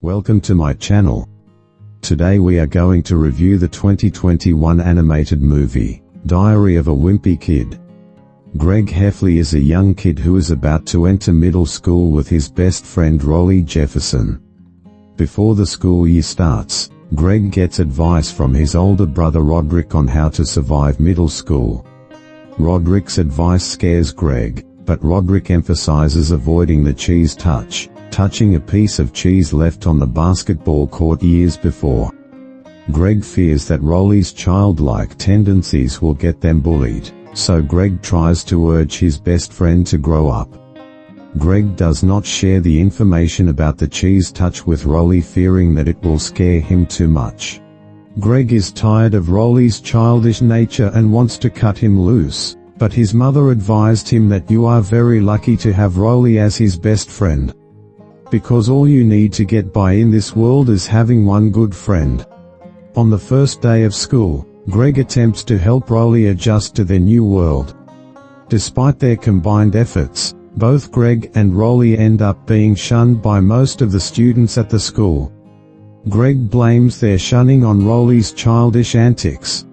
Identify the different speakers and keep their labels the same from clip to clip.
Speaker 1: Welcome to my channel. Today we are going to review the 2021 animated movie, Diary of a Wimpy Kid. Greg Heffley is a young kid who is about to enter middle school with his best friend Rowley Jefferson. Before the school year starts, Greg gets advice from his older brother Rodrick on how to survive middle school. Rodrick's advice scares Greg, but Rodrick emphasizes avoiding the cheese touching a piece of cheese left on the basketball court years before. Greg fears that Rowley's childlike tendencies will get them bullied, so Greg tries to urge his best friend to grow up. Greg does not share the information about the cheese touch with Rowley, fearing that it will scare him too much. Greg is tired of Rowley's childish nature and wants to cut him loose, but his mother advised him that you are very lucky to have Rowley as his best friend, because all you need to get by in this world is having one good friend. On the first day of school, Greg attempts to help Rowley adjust to their new world. Despite their combined efforts, both Greg and Rowley end up being shunned by most of the students at the school. Greg blames their shunning on Rowley's childish antics.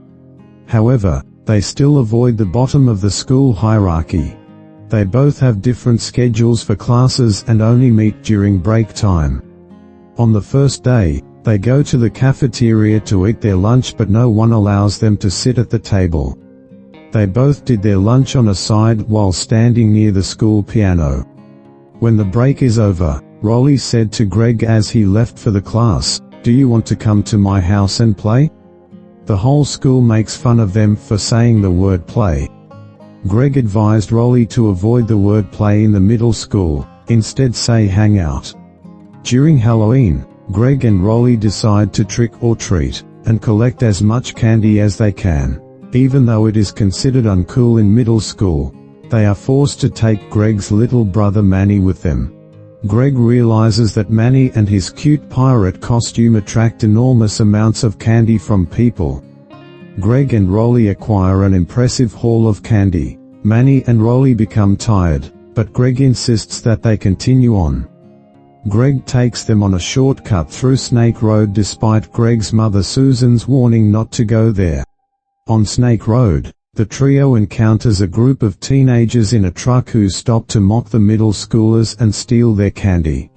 Speaker 1: However, they still avoid the bottom of the school hierarchy. They both have different schedules for classes and only meet during break time. On the first day, they go to the cafeteria to eat their lunch, but no one allows them to sit at the table. They both did their lunch on a side while standing near the school piano. When the break is over, Rowley said to Greg as he left for the class, "Do you want to come to my house and play?" The whole school makes fun of them for saying the word play. Greg advised Rowley to avoid the word play in the middle school, instead say hang out. During Halloween, Greg and Rowley decide to trick or treat, and collect as much candy as they can. Even though it is considered uncool in middle school, they are forced to take Greg's little brother Manny with them. Greg realizes that Manny and his cute pirate costume attract enormous amounts of candy from people. Greg and Rowley acquire an impressive haul of candy. Manny and Rowley become tired, but Greg insists that they continue on. Greg takes them on a shortcut through Snake Road despite Greg's mother Susan's warning not to go there. On Snake Road, the trio encounters a group of teenagers in a truck who stop to mock the middle schoolers and steal their candy.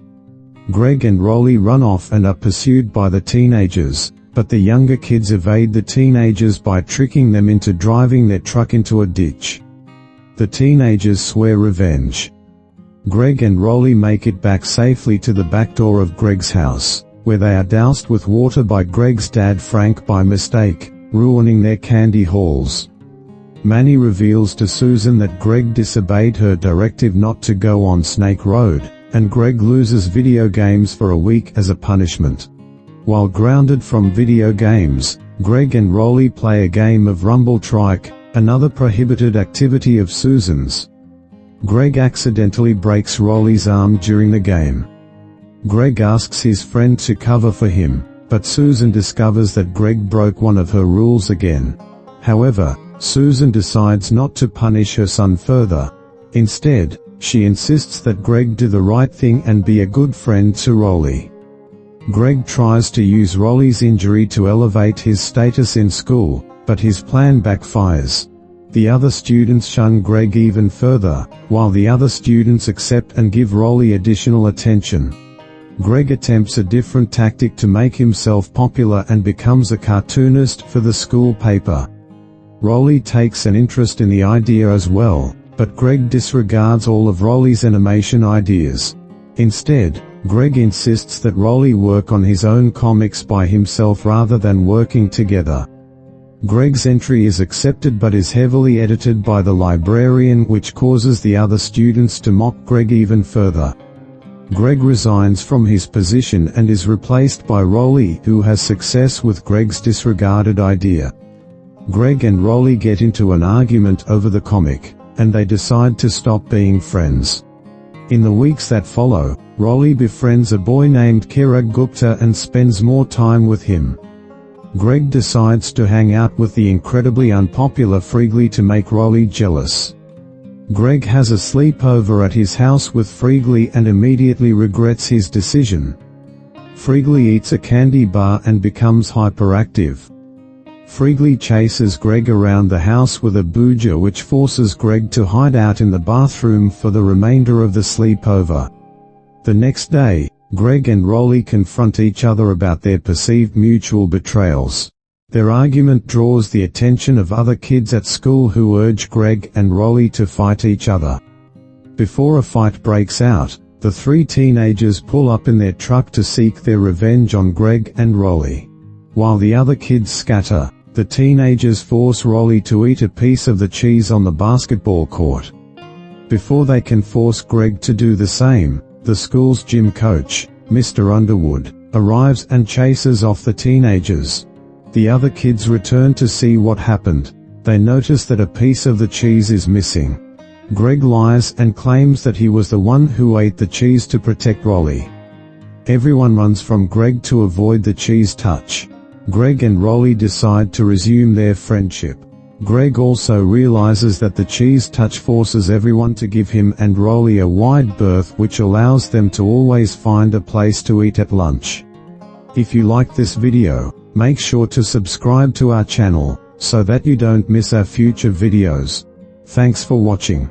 Speaker 1: Greg and Rowley run off and are pursued by the teenagers, but the younger kids evade the teenagers by tricking them into driving their truck into a ditch. The teenagers swear revenge. Greg and Rowley make it back safely to the back door of Greg's house, where they are doused with water by Greg's dad Frank by mistake, ruining their candy hauls. Manny reveals to Susan that Greg disobeyed her directive not to go on Snake Road, and Greg loses video games for a week as a punishment. While grounded from video games, Greg and Rowley play a game of Rumble Trike, another prohibited activity of Susan's. Greg accidentally breaks Rowley's arm during the game. Greg asks his friend to cover for him, but Susan discovers that Greg broke one of her rules again. However, Susan decides not to punish her son further. Instead, she insists that Greg do the right thing and be a good friend to Rowley. Greg tries to use Rowley's injury to elevate his status in school, but his plan backfires. The other students shun Greg even further, while the other students accept and give Rowley additional attention. Greg attempts a different tactic to make himself popular and becomes a cartoonist for the school paper. Rowley takes an interest in the idea as well, but Greg disregards all of Rowley's animation ideas. Instead, Greg insists that Rowley work on his own comics by himself rather than working together. Greg's entry is accepted but is heavily edited by the librarian, which causes the other students to mock Greg even further. Greg resigns from his position and is replaced by Rowley, who has success with Greg's disregarded idea. Greg and Rowley get into an argument over the comic, and they decide to stop being friends. In the weeks that follow, Rowley befriends a boy named Kira Gupta and spends more time with him. Greg decides to hang out with the incredibly unpopular Freegley to make Rowley jealous. Greg has a sleepover at his house with Freegley and immediately regrets his decision. Fregley eats a candy bar and becomes hyperactive. Fregley chases Greg around the house with a booger, which forces Greg to hide out in the bathroom for the remainder of the sleepover. The next day, Greg and Rowley confront each other about their perceived mutual betrayals. Their argument draws the attention of other kids at school who urge Greg and Rowley to fight each other. Before a fight breaks out, the three teenagers pull up in their truck to seek their revenge on Greg and Rowley. While the other kids scatter, the teenagers force Rowley to eat a piece of the cheese on the basketball court. Before they can force Greg to do the same, the school's gym coach, Mr. Underwood, arrives and chases off the teenagers. The other kids return to see what happened. They notice that a piece of the cheese is missing. Greg lies and claims that he was the one who ate the cheese to protect Rowley. Everyone runs from Greg to avoid the cheese touch. Greg and Rowley decide to resume their friendship. Greg also realizes that the cheese touch forces everyone to give him and Rowley a wide berth, which allows them to always find a place to eat at lunch. If you like this video, make sure to subscribe to our channel, so that you don't miss our future videos. Thanks for watching.